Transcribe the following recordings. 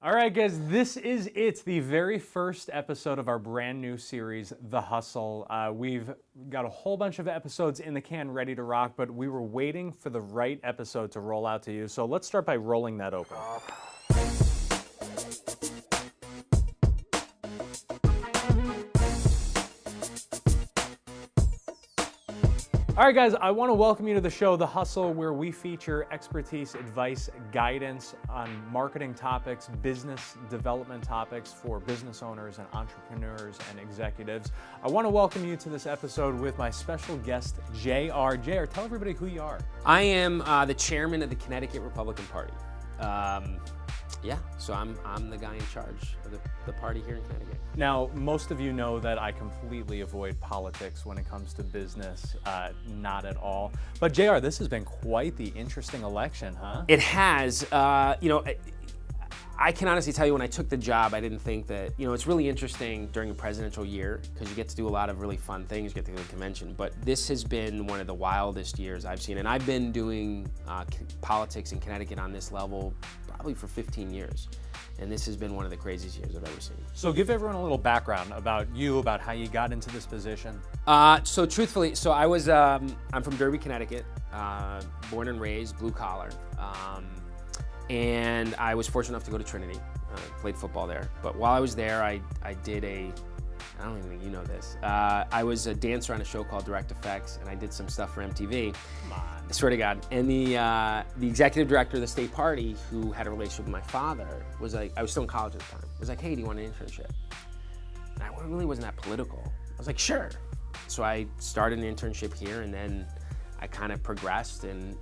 All right, guys, this is it, the very first episode of our brand new series, The Hustle. We've got a whole bunch of episodes in the can ready to rock, but we were waiting for the right episode to roll out to you. So let's start by rolling that open. All right, guys, I want to welcome you to the show, The Hustle, where we feature expertise, advice, guidance on marketing topics, business development topics for business owners and entrepreneurs and executives. I want to welcome you to this episode with my special guest, JR. JR, tell everybody who you are. I am the chairman of the Connecticut Republican Party. So I'm the guy in charge of the party here in Connecticut. Now, most of you know that I completely avoid politics when it comes to business, not at all. But JR, this has been quite the interesting election, huh? It has. I can honestly tell you, when I took the job, I didn't think that, it's really interesting during a presidential year because you get to do a lot of really fun things, you get to go to the convention, but this has been one of the wildest years I've seen. And I've been doing politics in Connecticut on this level probably for 15 years. And this has been one of the craziest years I've ever seen. So give everyone a little background about you, about how you got into this position. So truthfully, I'm from Derby, Connecticut, born and raised, blue collar. And I was fortunate enough to go to Trinity, played football there. But while I was there, I did I don't even think you know this. I was a dancer on a show called Direct Effects, and I did some stuff for MTV. Come on. I swear to God. And the executive director of the state party, who had a relationship with my father, was like, I was still in college at the time, was like, hey, do you want an internship? And I really wasn't that political. I was like, sure. So I started an internship here, and then I kind of progressed, and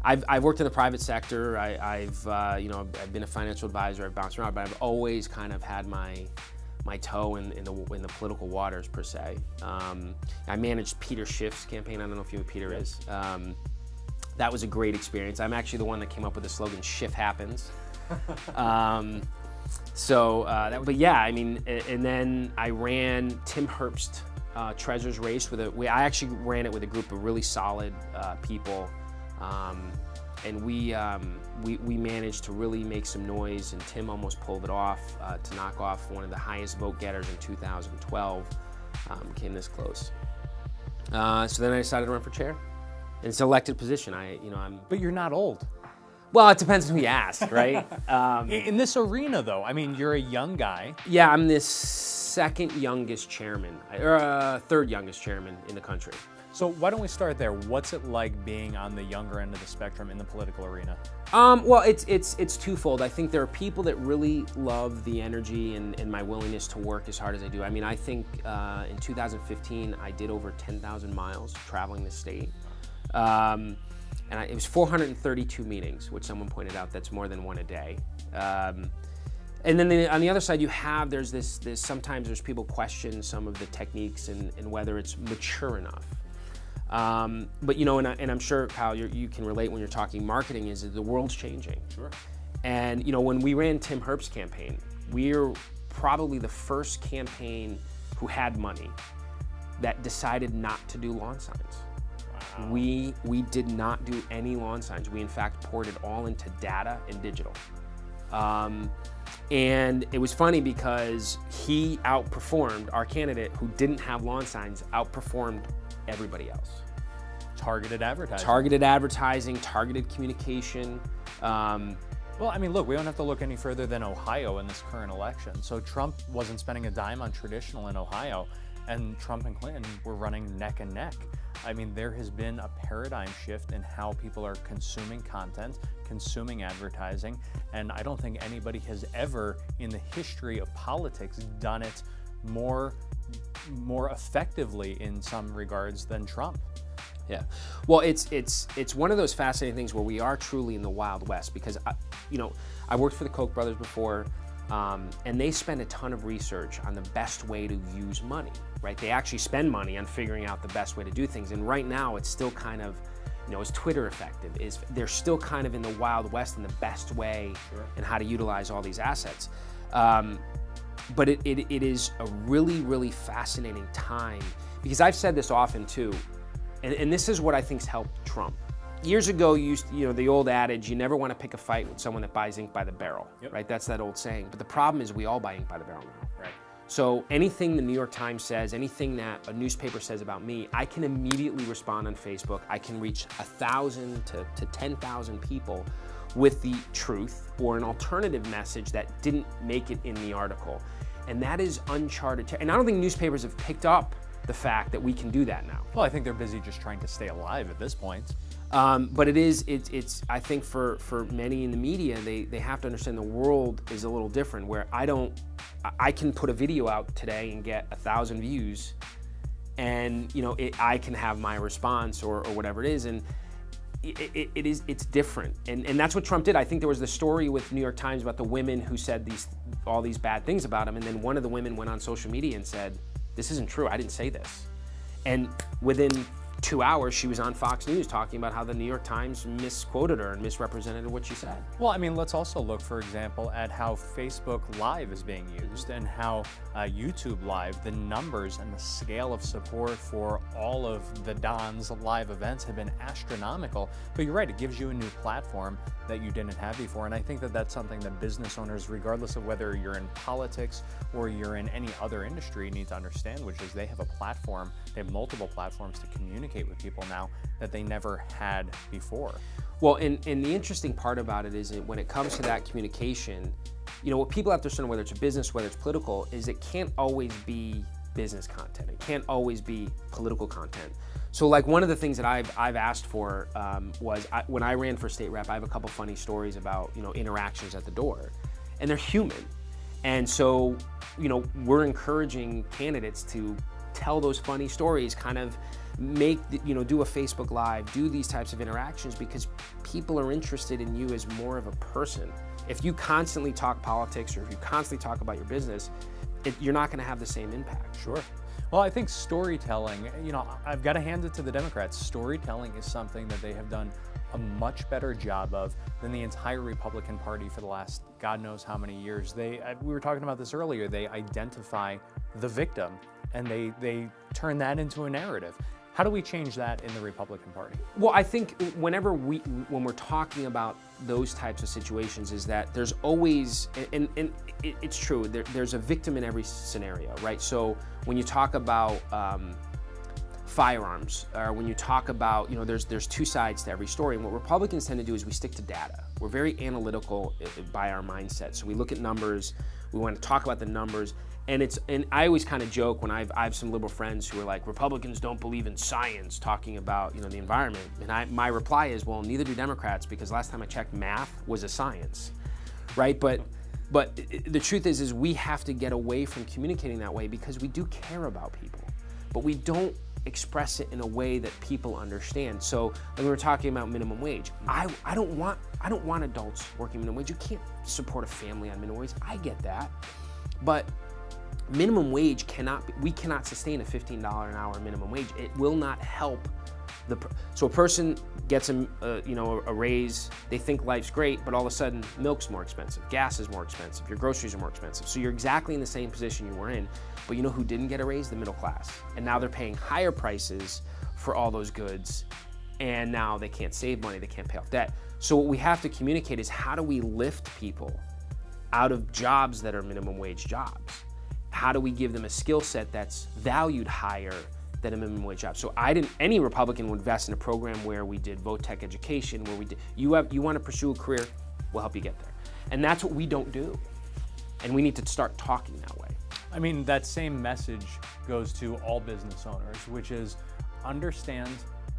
I've worked in the private sector. I've been a financial advisor. I've bounced around, but I've always kind of had my toe in the political waters, per se. I managed Peter Schiff's campaign. I don't know if you know who Peter is. That was a great experience. I'm actually the one that came up with the slogan "Schiff Happens." And then I ran Tim Herbst Treasurer's Race I actually ran it with a group of really solid people. And we managed to really make some noise, and Tim almost pulled it off to knock off one of the highest vote getters in 2012. Came this close. So then I decided to run for chair. And it's an elected position. But you're not old. Well, it depends on who you ask, right? In this arena, though, I mean, you're a young guy. Yeah, I'm the second youngest chairman, or third youngest chairman in the country. So why don't we start there? What's it like being on the younger end of the spectrum in the political arena? Well, it's twofold. I think there are people that really love the energy and my willingness to work as hard as I do. I mean, I think in 2015, I did over 10,000 miles traveling the state. It was 432 meetings, which someone pointed out, that's more than one a day. And then on the other side, there's sometimes there's people question some of the techniques and whether it's mature enough. But and I'm sure, Kyle, you can relate when you're talking marketing, is that the world's changing. Sure. And when we ran Tim Herbst's campaign, we're probably the first campaign who had money that decided not to do lawn signs. Wow. We did not do any lawn signs. We in fact poured it all into data and digital. And it was funny because he outperformed our candidate, who didn't have lawn signs, outperformed everybody else. Targeted advertising. Targeted advertising, targeted communication. Well, I mean, look, we don't have to look any further than Ohio in this current election. So Trump wasn't spending a dime on traditional in Ohio, and Trump and Clinton were running neck and neck. I mean, there has been a paradigm shift in how people are consuming content, consuming advertising, and I don't think anybody has ever in the history of politics done it more effectively in some regards than Trump. Yeah, well, it's one of those fascinating things where we are truly in the Wild West, because I worked for the Koch brothers before, and they spend a ton of research on the best way to use money, right? They actually spend money on figuring out the best way to do things, and right now it's still kind of, is Twitter effective? They're still kind of in the Wild West in the best way. Sure. And how to utilize all these assets. But it is a really, really fascinating time, because I've said this often too, and this is what I think's helped Trump. years ago, the old adage, you never want to pick a fight with someone that buys ink by the barrel, Yep. right? That's that old saying. But the problem is we all buy ink by the barrel now. Right. So anything the New York Times says, anything that a newspaper says about me, I can immediately respond on Facebook. I can reach 1,000 to 10,000 people with the truth or an alternative message that didn't make it in the article. And that is uncharted. And I don't think newspapers have picked up the fact that we can do that now. Well, I think they're busy just trying to stay alive at this point. But it's I think for many in the media, they have to understand the world is a little different, where I can put a video out today and get 1,000 views, and I can have my response or whatever it is, and it's different, and that's what Trump did. I think there was the story with New York Times about the women who said all these bad things about him, and then one of the women went on social media and said, "This isn't true. I didn't say this," and within 2 hours, she was on Fox News talking about how the New York Times misquoted her and misrepresented what she said. Well, I mean, let's also look, for example, at how Facebook Live is being used and how YouTube Live, the numbers and the scale of support for all of the Don's live events have been astronomical. But you're right, it gives you a new platform that you didn't have before. And I think that that's something that business owners, regardless of whether you're in politics or you're in any other industry, need to understand, which is they have a platform, they have multiple platforms to communicate with people now that they never had before. Well, and the interesting part about it is that when it comes to that communication, what people have to understand, whether it's a business, whether it's political, is it can't always be business content. It can't always be political content. So like one of the things that I've asked for was when I ran for state rep, I have a couple funny stories about interactions at the door, and they're human. And so we're encouraging candidates to tell those funny stories, kind of do a Facebook Live, do these types of interactions, because people are interested in you as more of a person. If you constantly talk politics or if you constantly talk about your business, you're not going to have the same impact. Sure. Well, I think storytelling, I've got to hand it to the Democrats. Storytelling is something that they have done a much better job of than the entire Republican Party for the last God knows how many years. We were talking about this earlier, they identify the victim and they turn that into a narrative. How do we change that in the Republican Party? Well, I think when we're talking about those types of situations, is that there's always, and it's true, there's a victim in every scenario, right? So when you talk about firearms, or when you talk about, there's two sides to every story. And what Republicans tend to do is we stick to data. We're very analytical by our mindset. So we look at numbers, we want to talk about the numbers. And I always kind of joke when I have some liberal friends who are like, Republicans don't believe in science, talking about the environment. And my reply is, well, neither do Democrats, because last time I checked, math was a science, right? But the truth is we have to get away from communicating that way, because we do care about people, but we don't express it in a way that people understand. So when we're talking about minimum wage, I don't want adults working minimum wage. You can't support a family on minimum wage. I get that, but minimum wage we cannot sustain a $15 an hour minimum wage. It will not help so a person gets a raise, they think life's great, but all of a sudden milk's more expensive, gas is more expensive, your groceries are more expensive. So you're exactly in the same position you were in, but who didn't get a raise? The middle class. And now they're paying higher prices for all those goods, and now they can't save money, they can't pay off debt. So what we have to communicate is, how do we lift people out of jobs that are minimum wage jobs? How do we give them a skill set that's valued higher than a minimum wage job? So any Republican would invest in a program where we did vote tech education, where we did, you want to pursue a career, we'll help you get there. And that's what we don't do. And we need to start talking that way. I mean, that same message goes to all business owners, which is understand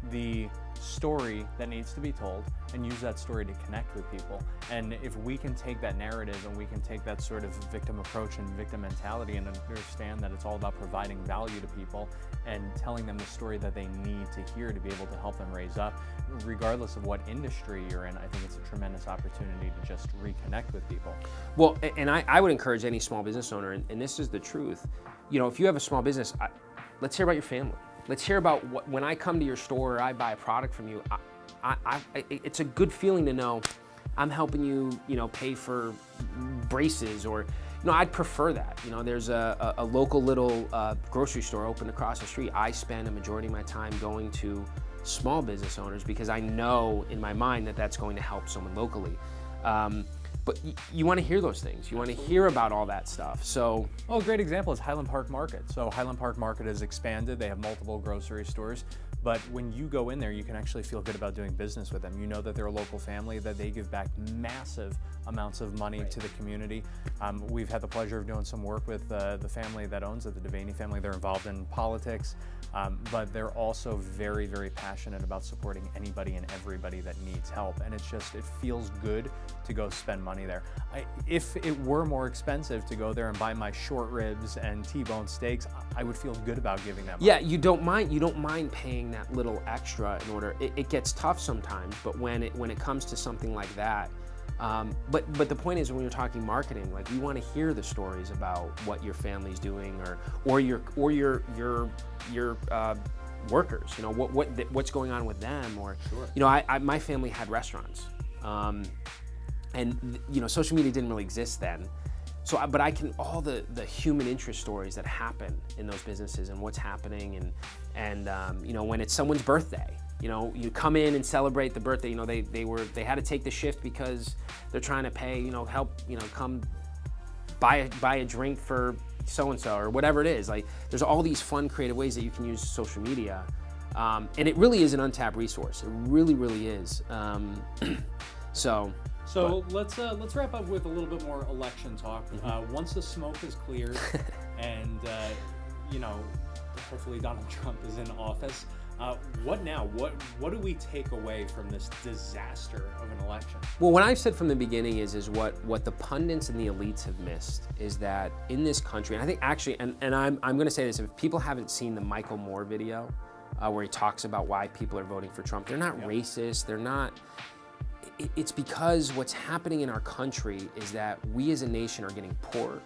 the story that needs to be told and use that story to connect with people. And if we can take that narrative and we can take that sort of victim approach and victim mentality and understand that it's all about providing value to people and telling them the story that they need to hear to be able to help them raise up, regardless of what industry you're in, I think it's a tremendous opportunity to just reconnect with people. Well, and I would encourage any small business owner, and this is the truth, if you have a small business, let's hear about your family. Let's hear about when I come to your store or I buy a product from you, it's a good feeling to know I'm helping you, pay for braces, or, I'd prefer that. There's a local little grocery store open across the street. I spend a majority of my time going to small business owners because I know in my mind that that's going to help someone locally. But you want to hear those things. You want to hear about all that stuff. So, well, a great example is Highland Park Market. So Highland Park Market has expanded. They have multiple grocery stores. But when you go in there, you can actually feel good about doing business with them. You know that they're a local family, that they give back massive amounts of money to the community. We've had the pleasure of doing some work with the family that owns it, the Devaney family. They're involved in politics, but they're also very, very passionate about supporting anybody and everybody that needs help. And it feels good to go spend money there. If it were more expensive to go there and buy my short ribs and T-bone steaks, I would feel good about giving that money. Yeah, you don't mind paying that little extra in order. It gets tough sometimes, but when it comes to something like that, but the point is, when you're talking marketing, like, you want to hear the stories about what your family's doing, or your workers. You know, what's going on with them, or Sure. You know, my family had restaurants, and you know, social media didn't really exist then. So, but all the human interest stories that happen in those businesses and what's happening, and you know, when it's someone's birthday, you know, you come in and celebrate the birthday. You know, they had to take the shift because they're trying to pay, you know, help, you know, come buy a drink for so and so or whatever it is. Like, there's all these fun, creative ways that you can use social media, and it really is an untapped resource. It really, really is. So let's wrap up with a little bit more election talk. Once the smoke is cleared, and you know, hopefully Donald Trump is in office, what now? What do we take away from this disaster of an election? Well, what I've said from the beginning is what the pundits and the elites have missed is that in this country, and I think actually, and I'm going to say this, if people haven't seen the Michael Moore video where he talks about why people are voting for Trump, they're not racist, they're not. It's because what's happening in our country is that we as a nation are getting poorer.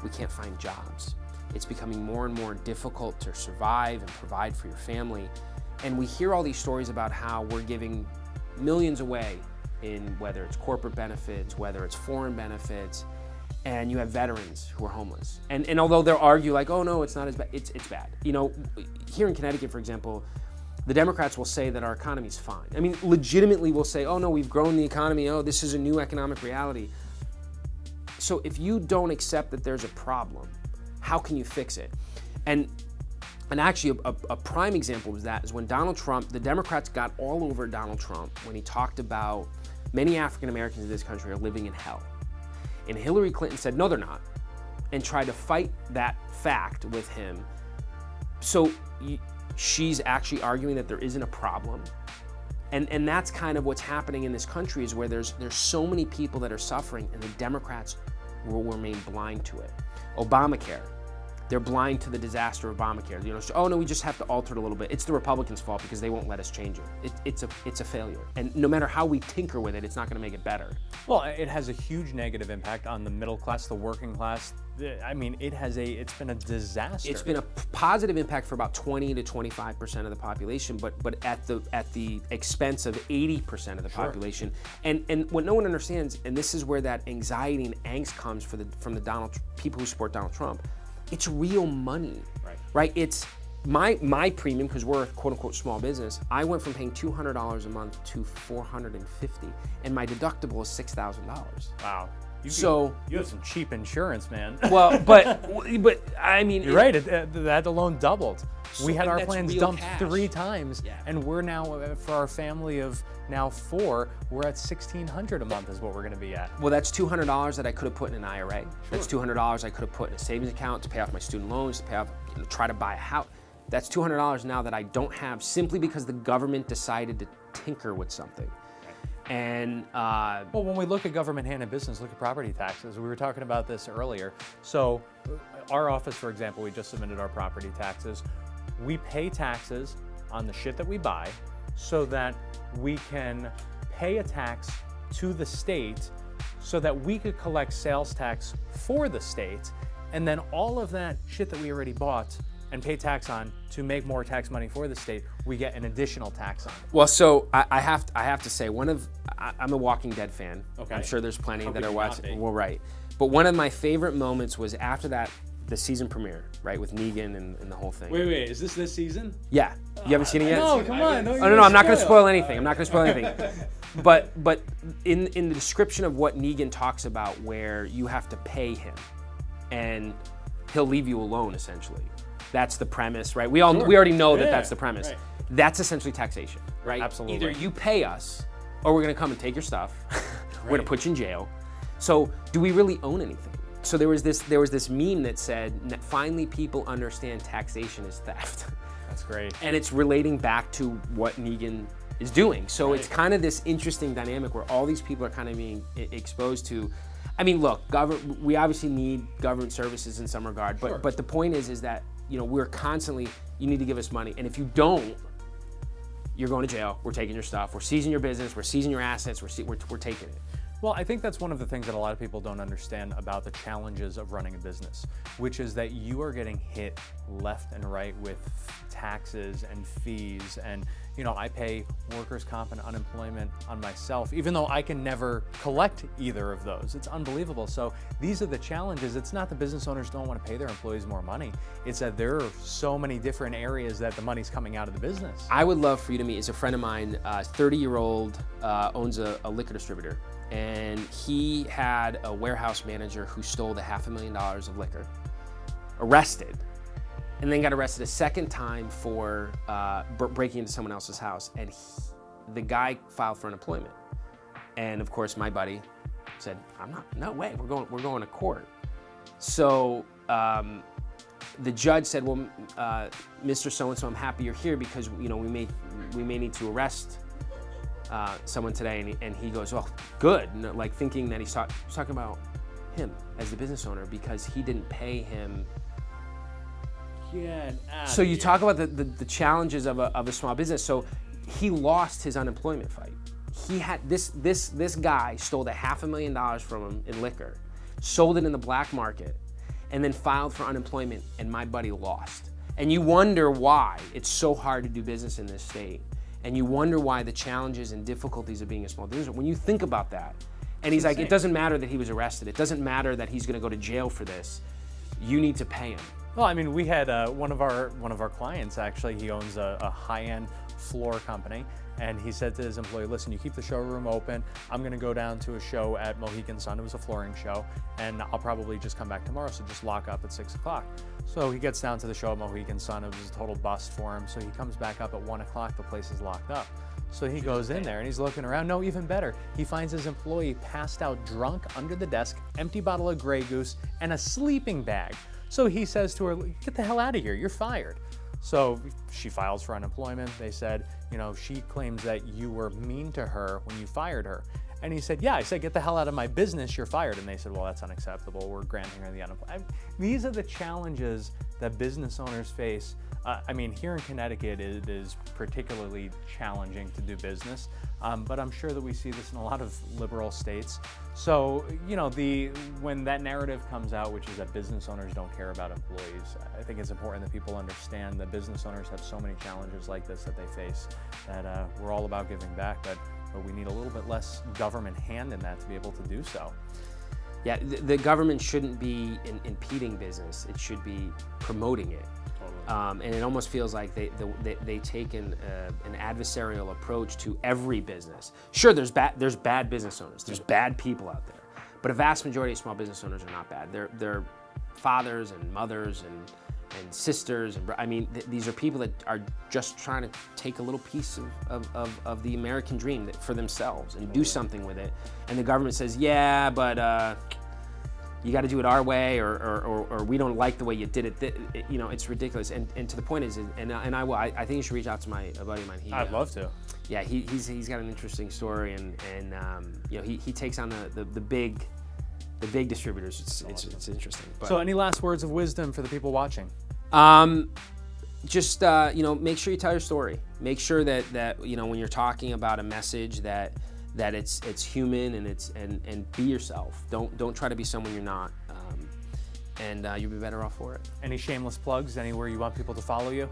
We can't find jobs. It's becoming more and more difficult to survive and provide for your family. And we hear all these stories about how we're giving millions away in whether it's corporate benefits, whether it's foreign benefits, and you have veterans who are homeless. And although they'll argue like, oh no, it's not as bad, it's bad. You know, here in Connecticut, for example, the Democrats will say that our economy's fine. I mean, legitimately will say, oh no, we've grown the economy, oh, this is a new economic reality. So if you don't accept that there's a problem, how can you fix it? And actually, a prime example of that is when Donald Trump, the Democrats got all over Donald Trump when he talked about many African Americans in this country are living in hell. And Hillary Clinton said, no, they're not, and tried to fight that fact with him. So she's actually arguing that there isn't a problem. And that's kind of what's happening in this country, is where there's so many people that are suffering, and the Democrats will remain blind to it. Obamacare, they're blind to the disaster of Obamacare. You know, oh no, we just have to alter it a little bit. It's the Republicans' fault because they won't let us change it. It's a failure. And no matter how we tinker with it, it's not going to make it better. Well, it has a huge negative impact on the middle class, the working class. I mean, it's been a disaster. It's been a positive impact for about 20 to 25% of the population, but at the expense of 80% of the population. And what no one understands, and this is where that anxiety and angst comes from the people who support Donald Trump. It's real money, right? It's my premium, because we're a quote unquote small business. I went from paying $200 a month to $450, and my deductible is $6,000. Wow. You have some cheap insurance, man. Well, but I mean, you're right. That alone doubled. We had our plans dumped cash 3 times, and we're now, for our family of now 4, we're at $1,600 a month is what we're going to be at. Well, that's $200 that I could have put in an IRA. That's $200 I could have put in a savings account to pay off my student loans, to pay off, try to buy a house. That's $200 now that I don't have, simply because the government decided to tinker with something. And well, when we look at government hand in business, look at property taxes. We were talking about this earlier. So our office, for example, we just submitted our property taxes. We pay taxes on the shit that we buy so that we can pay a tax to the state so that we could collect sales tax for the state, and then all of that shit that we already bought and pay tax on to make more tax money for the state, we get an additional tax on. Well, so I have to say, I'm a Walking Dead fan. Okay. I'm sure there's plenty that are watching. Well, right. But one of my favorite moments was after that the season premiere, right, with Negan and the whole thing. Wait, is this season? Yeah. You haven't seen it yet? No, come on. No, I'm not going to spoil anything. I'm not going to spoil anything. But in the description of what Negan talks about, where you have to pay him, and he'll leave you alone, essentially. That's the premise, right? We already know that that's the premise. Right. That's essentially taxation, right? Absolutely. Either you pay us, or we're going to come and take your stuff. We're going to put you in jail. So, do we really own anything? So there was this meme that said, finally people understand taxation is theft. That's great. And it's relating back to what Negan is doing. So it's kind of this interesting dynamic where all these people are kind of being exposed to. I mean, look, we obviously need government services in some regard, but the point is that, you know, we're constantly, you need to give us money, and if you don't, you're going to jail. We're taking your stuff. We're seizing your business. We're seizing your assets. We're taking it. Well, I think that's one of the things that a lot of people don't understand about the challenges of running a business, which is that you are getting hit left and right with taxes and fees. And, you know, I pay workers' comp and unemployment on myself, even though I can never collect either of those. It's unbelievable. So these are the challenges. It's not that business owners don't want to pay their employees more money. It's that there are so many different areas that the money's coming out of the business. I would love for you to meet, is a friend of mine, 30-year-old, owns a liquor distributor. And he had a warehouse manager who stole $500,000 of liquor, arrested, and then got arrested a second time for breaking into someone else's house. And the guy filed for unemployment. And of course, my buddy said, no way, we're going to court. So the judge said, well, Mr. So-and-so, I'm happy you're here because, you know, we may need to arrest someone today, and he goes, well, good, like thinking that he's talking about him as the business owner because he didn't pay him. So you talk about the challenges of a small business. So he lost his unemployment fight. He had this guy stole $500,000 from him in liquor, sold it in the black market, and then filed for unemployment, and my buddy lost. And you wonder why it's so hard to do business in this state. And you wonder why the challenges and difficulties of being a small business. When you think about that, and he's like, it doesn't matter that he was arrested. It doesn't matter that he's going to go to jail for this. You need to pay him. Well, I mean, we had one of our clients, actually, he owns a high-end floor company, and he said to his employee, listen, you keep the showroom open. I'm going to go down to a show at Mohegan Sun. It was a flooring show, and I'll probably just come back tomorrow, so just lock up at 6 o'clock. So he gets down to the show at Mohegan Sun. It was a total bust for him, so he comes back up at 1 o'clock. The place is locked up. So he goes in there, and he's looking around. No, even better. He finds his employee passed out drunk under the desk, empty bottle of Grey Goose, and a sleeping bag. So he says to her, get the hell out of here, you're fired. So she files for unemployment. They said, you know, she claims that you were mean to her when you fired her. And he said, yeah, I said, get the hell out of my business, you're fired. And they said, well, that's unacceptable. We're granting her the unemployment. These are the challenges that business owners face. I mean, here in Connecticut, it is particularly challenging to do business, but I'm sure that we see this in a lot of liberal states. So, you know, when that narrative comes out, which is that business owners don't care about employees, I think it's important that people understand that business owners have so many challenges like this that they face, that we're all about giving back, but we need a little bit less government hand in that to be able to do so. Yeah, the government shouldn't be impeding business. It should be promoting it. And it almost feels like they take an adversarial approach to every business. Sure, there's bad business owners. There's bad people out there. But a vast majority of small business owners are not bad. They're fathers and mothers and sisters. And I mean, these are people that are just trying to take a little piece of the American dream for themselves and do something with it. And the government says, yeah, but you got to do it our way, or we don't like the way you did it. You know, it's ridiculous. And to the point is, I think you should reach out to a buddy of mine. I'd love to. Yeah, he's got an interesting story, and you know, he takes on the big distributors. It's interesting. But, so, any last words of wisdom for the people watching? Just you know, make sure you tell your story. Make sure that you know, when you're talking about a message that it's human, and be yourself. Don't try to be someone you're not, and you'll be better off for it. Any shameless plugs? Anywhere you want people to follow you?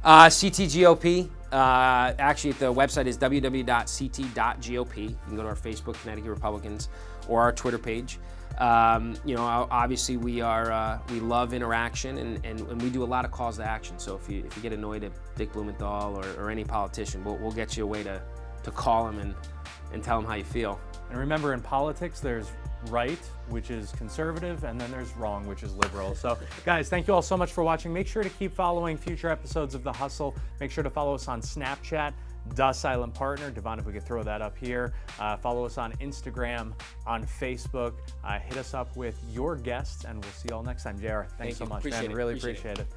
CTGOP. Actually, the website is www.ct.gop. You can go to our Facebook, Connecticut Republicans, or our Twitter page. You know, obviously we love interaction, and we do a lot of calls to action. So if you get annoyed at Dick Blumenthal or any politician, we'll get you a way to call him and tell him how you feel. And remember, in politics, there's right, which is conservative, and then there's wrong, which is liberal. So guys, thank you all so much for watching. Make sure to keep following future episodes of The Hustle. Make sure to follow us on Snapchat, The Silent Partner. Devon, if we could throw that up here. Follow us on Instagram, on Facebook. Hit us up with your guests, and we'll see you all next time. JR, thanks so much, man. Really appreciate it.